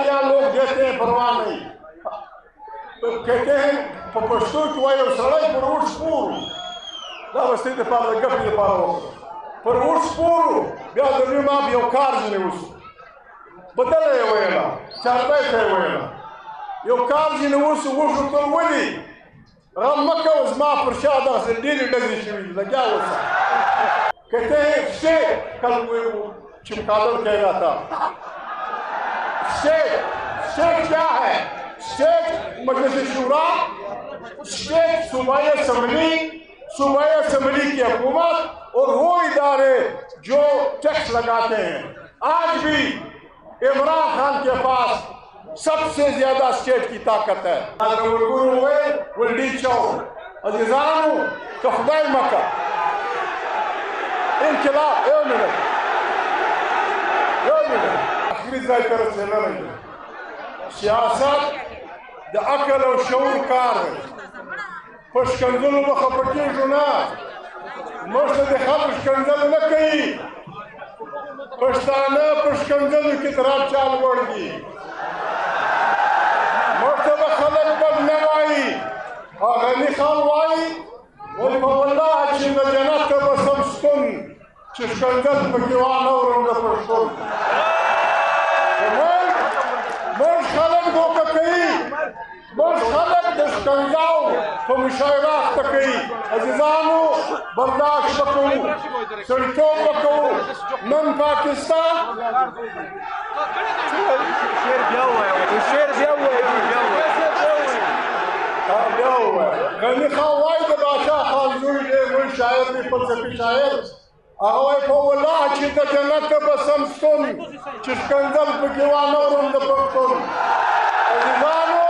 गालियाँ लोग देते हैं, परवाह नहीं। तो कहते हैं पपस्तू की वही सड़क पर उठ स्पूर दा वस्ती दे पार गप दे पार पर उठ स्पूर ब्याह दे मां बियो कार ने उस बदल है वेला चार पैसे वेला यो कार ने उस तो वली रमका उस मां प्रशादा से डील डगी शुरू लगा उस कहते हैं से कल वो चिमकादड़ कह रहा था शेख क्या है? शेख मजलिस शूरा, शेख सूबाई असम्बली की हुकूमत और वो इदारे जो टैक्स लगाते हैं। आज भी इमरान खान के पास सबसे ज्यादा स्टेट की ताकत है। सियासत द अकल और शऊर कार पशकंजल खपकी जुना मर्द खल शकंजल न कही पछताना पशकंजल की तरह चाल बढ़ी मर्द खलक पर नवाई अगनी खान वाई और पवल्ला चिंद जन्नत बसम स्तुन चिशकंजल पकिवान और उनका पशकुन मर्द खलक दो कई मर्द खलक दशकंजाओ तो मुशायरा तकई अजीजानो बर्दाश्त बकू सड़कों बकू नन पाकिस्तान शेर ब्या हुआ है गनी खान वाई द बादशाह खानजूई दे वो शायर भी फलसफी शायर आवे पवला चित जन्नत बसम सुन चिशकंजल बगिवान और उन दपकतुन अजीजानो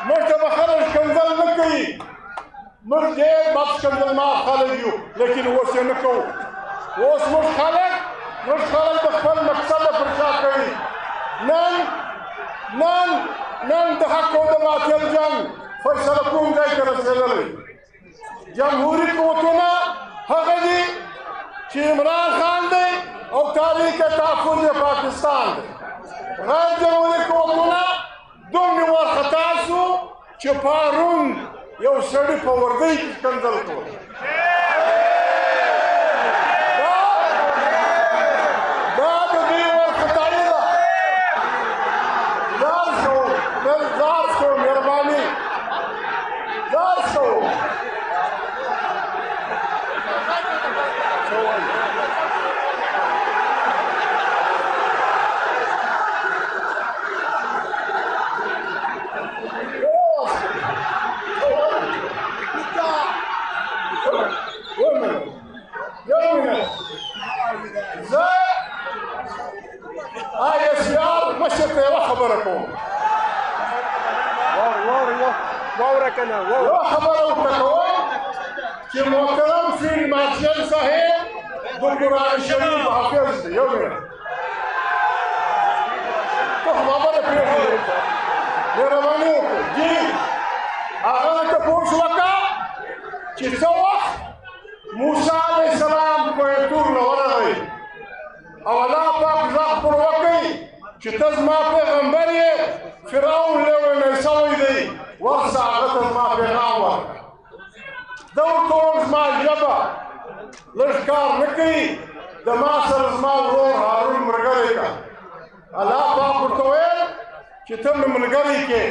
मर्द खलक कंजल न कई मर्दे बख्श कंजल मा खलक यू लेकिन वो से न को वो उस खलक बखल मकसद प्रचा कई नन दहको दमा चल जंग फैसला कौन जाए कर से जमहूरी कोतुना हगदी इमरान खान दे और तारीख ताफुज पाकिस्तान गैर जमहूरी कोतुना दोनों वर खतासु चपारुन यो सड़ी पवर्दी कंजल को बाद दी वर खताईला जार सो मेहरबानी जार सो خبركم ووركنا خبركم कि मोहतरम फील्ड मार्शल साहेब कुरान शरीफ हाफिज योगी तो खबर मेरा मानो जी आगा तो पूछ लगा कि मूसा अलैहिस्सलाम को तूर न वरई अवला पाक जाक पर वकई कि तजमा पैगंबर ये फिरौन ले ने सवई दे वसा तजमा पैगंबर दौर तोड़ मा जबा लश्कार नकई दमासर मा रो हारून मरगरे का अल्लाह पाक तो है कि तुम मरगरे के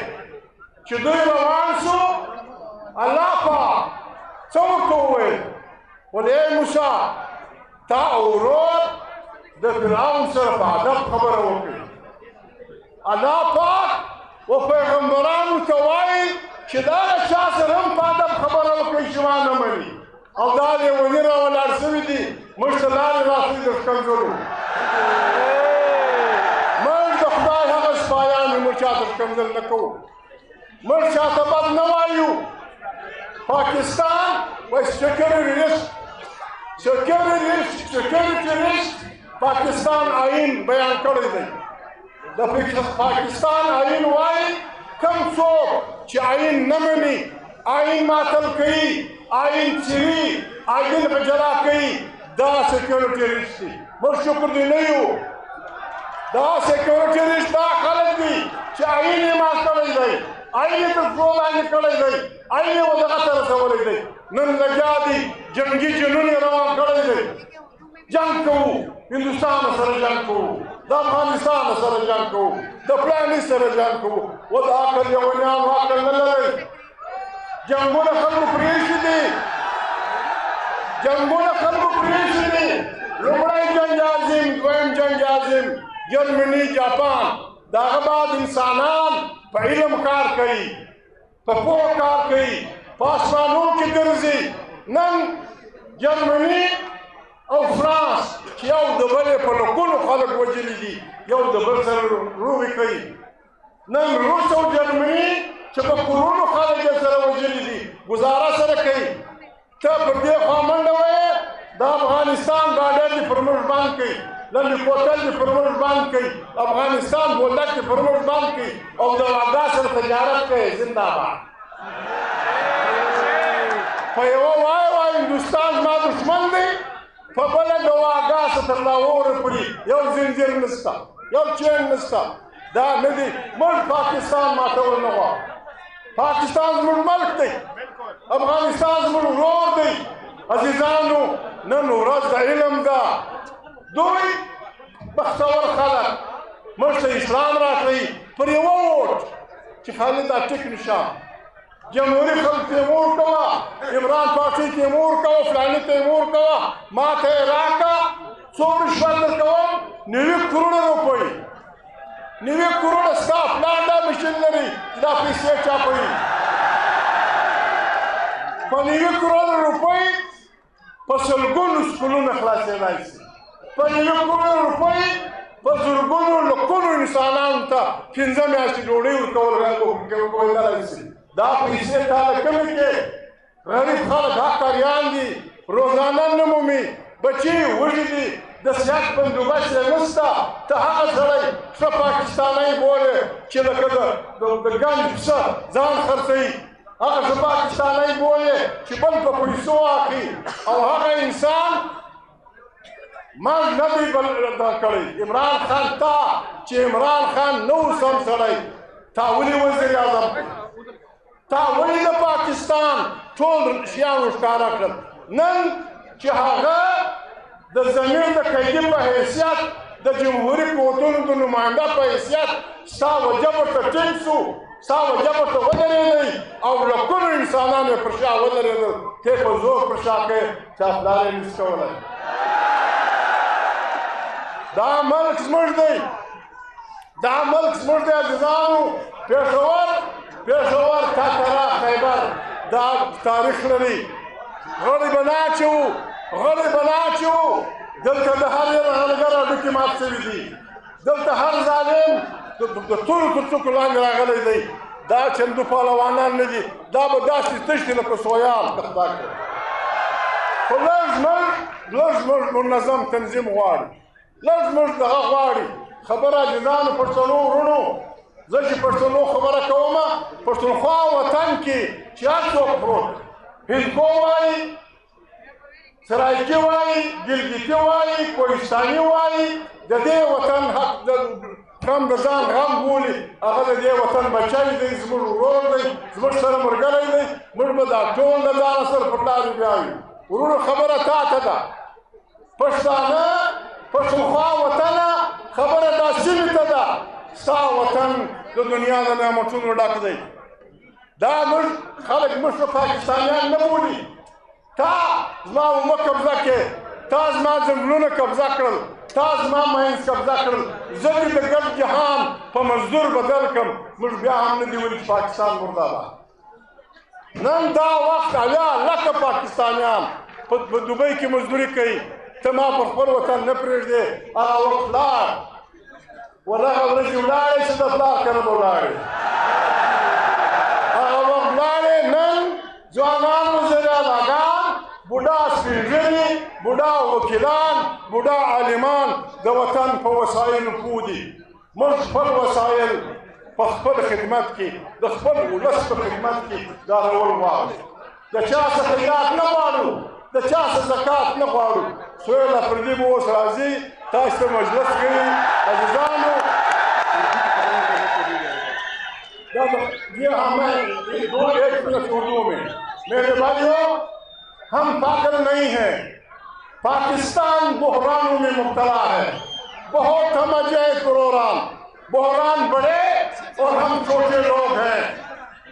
कि दो रवानसो अल्लाह पाक तो है वले मूसा ताउरोत द फिरौन से बादब खबर हो गई अल्लाह पाक वो पैगंबरान तवाई शिदार शासर हम बादब खबर हो गई शवान मनी औदाले वजीरा वाला सविदी मुश्तलाल राफी दस्कंजरू मर्द खुदाई हमस पायान मुशात दस्कंजल नको मुशात बद नवायु पाकिस्तान व सिक्योरिटी रिस्क पाकिस्तान आइन बयान कर दी पाकिस्तान आइन वाई कम सो आइन नमनी आइन मातल कई आइन चिरी आइन बजरा कई दा सिक्योरिटी रिस्क मुझ शुक्र दी नहीं हो दा सिक्योरिटी रिस्क दा چې عین یې مات کړی دی، عین یې تر پښو لاندې کړی دی، عین یې ودغه ته رسولی دی. نن لګیا دي جنګي جنون یې روان کړی دی. جنګ کوو، هندوستان سره جنګ کوو، د افغانستان سره جنګ کوو، د فلاني سره جنګ کوو. و د عقل لیونیانو عقل نه لرئ. جنګونه خلکو پرېښي دي، جنګونه خلکو پرېښي دي. لومړی جنګ عظیم، دویم جنګ عظیم، جرمني، جاپان. د هغه بعد انسانان په علم کار کوي، په پوهه کار کوي، په اسمانونو کې ګرځي. نن جرمني او فرانس چې یو د بل په لکونو خلک وژلي دي، یو د بل سره لوبې کوي. نن روس او جرمني چې په کورونو خلک یې سره وژلي دي، ګزاره سره کوي. ته پر دې خوا منډه وایې، د افغانستان ډاډر دې پر موږ بند کوي، لنډې کوتل دې پر موږ بند کوي، افغانستان بولدک دې پر موږ بند کوي، او د واګا سره تجارت کوي. زنده باد. په یوه وایه هندوستان زما دښمن دی، په بله د واګا څخه تر لاهوره پورې یو زنځیر نشته، یو چین نشته. دا نه دي. موږ پاکستان ماتول نه غواړو. پاکستان زموږ ملک دی، افغانستان زموږ ورور دی. عزیزانو، نن ورځ د علم ده. دوی بختور خلک موږ ته اسلام راکړی پر یوه ووټ چې خالد دا ټیک نشان جمهوري خلک ته یې مور کوه، عمران پارټي ته یې مور کوه، فلاني ته یې مور کوه، ما ته یې راکړه. څو رشوت درکوم؟ 90 کروړه روپۍ. 90 کروړه. ستا پلار دا مشین لري چې دا پیسې چاپوي. په 90 کروړه روپۍ په سلګونو سکولونه خلاصېدای شي. په 90 کروړه روپۍ په زرګونو لکونو انسانانو ته 15 میاشتې ډوډۍ ورکولی شي. دا پیسې تا له کمې کې غریب خلک حقاریان دي، روزانه نه مومي، بچي وږي دي، د صحت بندوبست یې نشته. ته هغه سړی ښه پاکستانی بولې چې لکه د ګنج پسه ځان خرڅوي، هغه ښه پاکستانی بولې چې بل په پیسو اخلي. او هغه انسان مرګ نه دی کړی. عمران خان تا چې عمران خان نه و سم سړی، تا ولې وزیر اعظم کړ؟ تا ولې د پاکستان ټول شیان ښکاره کړل؟ نن چې هغه د ضمیر د قیدي په حیثیت، د جمهوري قوتونو د نماینده په حیثیت ستا وجه ورته ټینګ شو، ستا وجه ورته ودرېدی، او لکونو انسانان یې پر شا ودرېدل. ته په زور پر شا کوې، چا پلار یې نشي کولی. دا ملک زموږ دی، دا ملک زموږ دی. عزیزانو، پېښور، کاکرا، خیبر دا تاریخ لري. غړي به ناچوو، غړي به ناچوو. دلته د هر یو غلګر هډوکي مات شوي دي. دلته هر ظالم د تورو تر څوکو لاندې راغلی دی. دا چندو پهلوانان نه دي، دا به داسې تښتي لکه سویان که خدای کړي. خو لږ منظم تنظیم غواړي، لږ موږ دغه غواړي. خبره عزیزانو، پښتنو ورونو، زه چې پښتنو خبره کومه، پښتونخوا وطن کې چې هر څوک پروت، هندکو وایي، سرایکي وایي، ګلګیتي وایي، کوهستاني وایي، د دې وطن حق کم د ځان غم بولي، هغه د دې وطن بچی دی، زموږ ورور دی، زموږ سره ملګری دی. موږ به دا ټول د ځانه سره پر لارې بیایو. ورونو، خبره تا ته ده. پښتانه، پښتونخوا وطنه، خبره دا سیمې ته ده. ستا وطن د دنیا د نعمتونو ډک دی. دا موږ خلک موږ پاکستانیان نه بولي. تا زما اومه قبضه کې، تا زما ځنګلونه قبضه کړل، تا زما مهینځ قبضه کړل. زه دې د ګډ جهان په مزدور بدل کړم. موږ بیا هم نه دي ویلي چې پاکستان مرده ده. نن دا وخت اویا لکه پاکستانیان په دوبۍ کې مزدوري کوي. ته ما پر خپل وطن نه پرېږدې. هغه وخت لاړ، ولهغه ورځې ولاړې چې د پلار کره به ولاړې. هغه وخت ولاړې. نن ځوانان وزیراعلاګان، بوډا سپین ږیري، بوډا وکیلان، بوډا عالمان د وطن په وسایلو پوه دي. موږ خپل وسایل په خپل خدمت کې، د خپل ولس په خدمت کې کارول غواړو. د چا څخه خیرات نه غواړو، د چا څخه زکات نه غواړو. سویل افریدي به اوس راځي، تاسو ته مجلس کوي. عزیزانو، یہ ہمیں دو ایک منٹ اردو میں. میرے بھائیوں ہم پاگل نہیں ہیں. پاکستان بحرانوں میں مبتلا ہے. بہت سمجھے بحران بڑے اور ہم چھوٹے لوگ ہیں.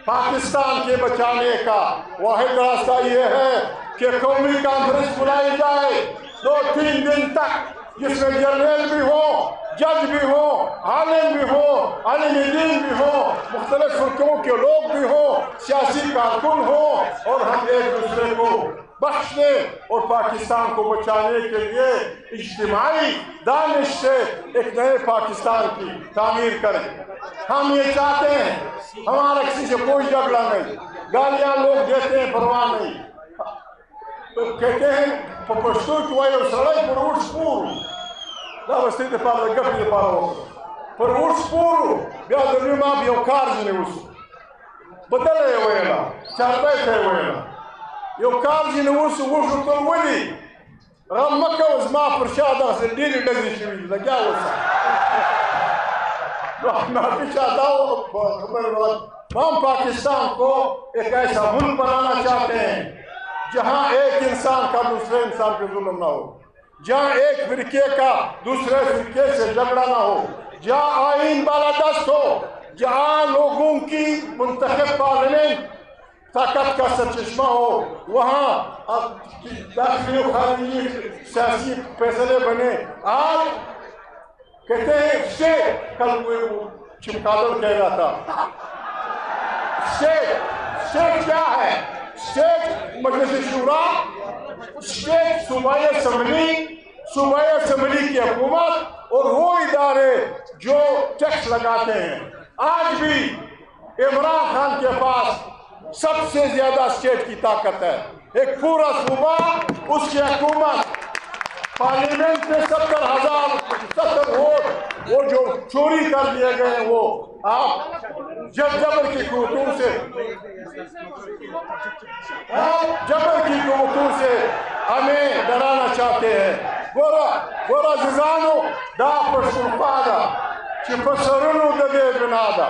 پاکستان کے بچانے کا واحد راستہ یہ ہے کہ قومی کانفرنس بلائی جائے 2-3 دن تک، جس میں جرنیل بھی ہو، جج بھی ہو، عالم بھی ہو، عالم دین بھی ہو، مختلف فرقوں کے لوگ بھی ہوں، سیاسی کارکن ہوں، اور ہم ایک دوسرے کو بخش دیں اور پاکستان کو بچانے کے لیے اجتماعی دانش سے ایک نئے پاکستان کی تعمیر کریں. ہم یہ چاہتے ہیں. ہمارا کسی سے کوئی جھگڑا نہیں. گالیاں لوگ دیتے ہیں، پرواہ نہیں. کہتے ہیں پشتو کی وجہ سڑک پر اوٹ سپور دا وستی د پاره د ګټې لپاره وکړو. پر اوټ سپورو بیا د دوی ما یو کار ځینې وشو، بدله یې ویله، چاربی ته یې ویله، یو کار ځینې وشو، وشو ته ولي غم مه کوه، زما پر شا دغسې ډېرې ډزې شوي دي، لګیا اوسه. نافی شاہ ہم پاکستان کو ایک ایسا ملک بنانا چاہتے ہیں جہاں ایک انسان کا دوسرے انسان پہ ظلم نہ ہو، جہاں ایک فرقے کا دوسرے فرقے سے جھگڑا نہ ہو، جہاں آئین بالادست ہو، جہاں لوگوں کی منتخب پارلیمنٹ طاقت کا سرچشمہ ہو، وہاں داخلی و خارجی سیاسی فیصلے بنے. آج کہتے ہیں اسٹیٹ، کل کوئی چمکادر کہہ رہا تھا اسٹیٹ کیا ہے؟ اسٹیٹ مجلس شورا، اسٹیٹ صوبائی اسمبلی کی حکومت اور وہ ادارے جو ٹیکس لگاتے ہیں. آج بھی عمران خان کے پاس سب سے زیادہ اسٹیٹ کی طاقت ہے. ایک پورا صوبہ، اس کی حکومت، پارلیمنٹ میں 70,000 ووٹ وہ جو چوری کر دیے گئے ہیں، وہ آپ جبر کی قوتوں سے ہمیں ڈرانا چاہتے ہیں. گورا زیزانو دا پښتونخوا چې په سرونو د دې بنا ده،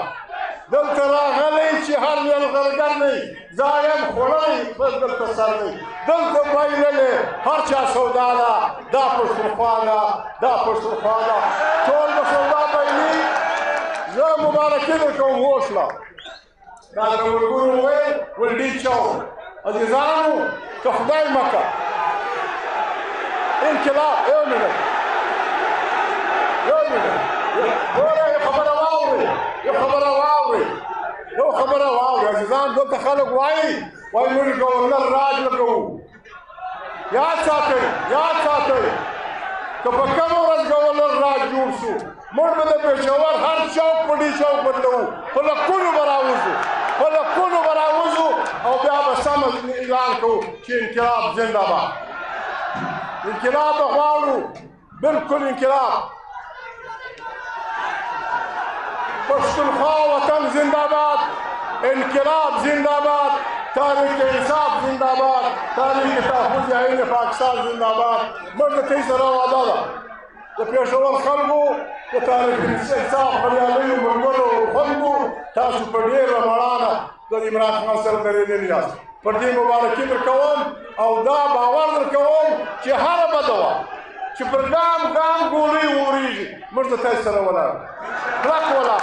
دلته راغلی چې هر یلغلګر دی ځایم خوړلی بس دلته سر دی، دلته بایللې هر چا سودا ده، دا پښتونخوا ده، دا پښتونخوا ده، ټول به سودا بایلي. زه مبارکي درکوم وشله دا د ملګرو ویل ولډي چاو عزیزانو که خدای مکه انقلاب یو منټ ګوره یو خبره واورئ عزیزان. دلته خلک وایي موږ ګورنر راج لګوو. یاد ساتئ که په کومه ورځ ګورنر راج جوړ شو، موږ به د پېښور هر چوک په ډي چوک بدلوو، په لکونو به راوځو او بیا به سمه اعلان کوو چې انقلاب زنده باد. انقلاب به غواړو، بالکل انقلاب. پښتونخوا وطن زندہ باد، انقلاب زندہ باد، تاریخ انصاف زندہ باد، تاریخ تحفظ آئین پاکستان زندہ باد. موږ د دې سره وعده ده د پېښور خلکو، د تاریخ انصاف بریالیو ملګرو خلکو، تاسو په ډېره مړانه د عمران خان سره درېدلي یاست. پر دې مبارکي درکوم او دا باور درکوم چې هره بده وه چې پر ګام ګولۍ وورېږي، موږ د تاسو سره ولاړ کلک ولاړ.